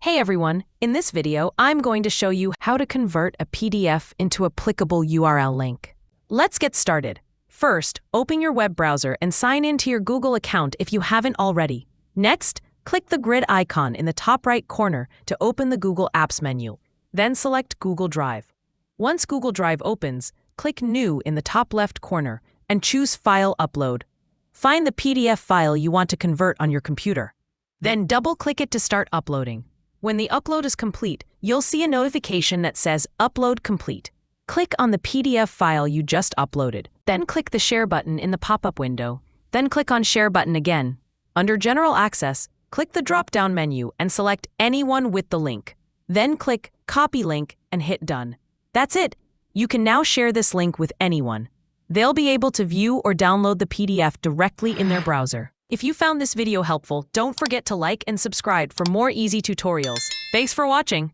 Hey everyone, in this video, I'm going to show you how to convert a PDF into a clickable URL link. Let's get started. First, open your web browser and sign into your Google account if you haven't already. Next, click the grid icon in the top right corner to open the Google Apps menu. Then select Google Drive. Once Google Drive opens, click New in the top left corner and choose File Upload. Find the PDF file you want to convert on your computer. Then double-click it to start uploading. When the upload is complete, you'll see a notification that says Upload Complete. Click on the PDF file you just uploaded. Then click the Share button in the pop-up window. Then click on Share button again. Under General Access, click the drop-down menu and select Anyone with the link. Then click Copy Link and hit Done. That's it. You can now share this link with anyone. They'll be able to view or download the PDF directly in their browser. If you found this video helpful, don't forget to like and subscribe for more easy tutorials. Thanks for watching.